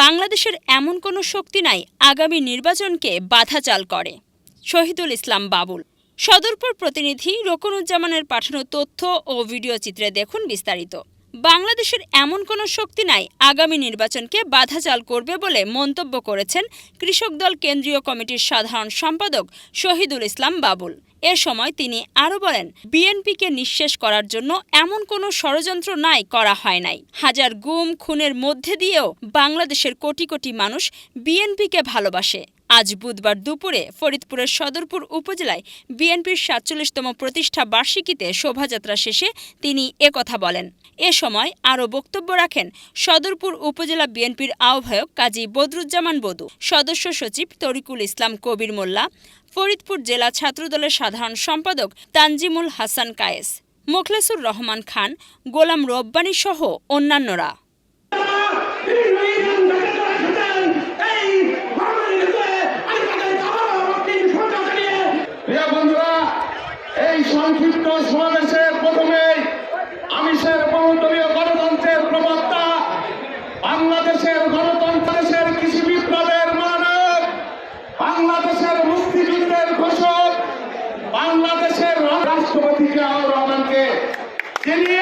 বাংলাদেশের এমন কোনো শক্তি নাই আগামী নির্বাচনকে বাধাচাল করে। শহীদুল ইসলাম বাবুল। সদরপুর প্রতিনিধি রকুনুজ্জামানের পাঠানো তথ্য ও ভিডিও চিত্রে দেখুন বিস্তারিত। বাংলাদেশের এমন কোনো শক্তি নাই আগামী নির্বাচনকে বাধাচাল করবে বলে মন্তব্য করেছেন কৃষক দল কেন্দ্রীয় কমিটির সাধারণ সম্পাদক শহীদুল ইসলাম বাবুল। এ সময় তিনি আরও বলেন, বিএনপিকে নিঃশেষ করার জন্য এমন কোনো ষড়যন্ত্র করা হয় নাই। হাজার গুম খুনের মধ্যে দিয়েও বাংলাদেশের কোটি কোটি মানুষ বিএনপিকে ভালোবাসে। আজ বুধবার দুপুরে ফরিদপুরের সদরপুর উপজেলায় বিএনপির ৪৭তম প্রতিষ্ঠা বার্ষিকীতে শোভাযাত্রা শেষে তিনি একথা বলেন। এ সময় আরও বক্তব্য রাখেন সদরপুর উপজেলা বিএনপির আহ্বায়ক কাজী বদরুজ্জামান বদু, সদস্য সচিব তরিকুল ইসলাম কবির মোল্লা, ফরিদপুর জেলা ছাত্রদলের সাধারণ সম্পাদক তানজিমুল হাসান কায়েস, মোখলেসুর রহমান খান, গোলাম রব্বানী সহ অন্যান্যরা। এই সংক্ষিপ্ত সমাবেশের প্রথমে আমি বহুদলীয় গণতন্ত্রের প্রবক্তা, বাংলাদেশের গণতন্ত্রের কৃষি বিপ্লবের মানব, বাংলাদেশের মুক্তিযুদ্ধের ঘোষক, বাংলাদেশের রাষ্ট্রপতি জিয়াউর রহমানকে যিনি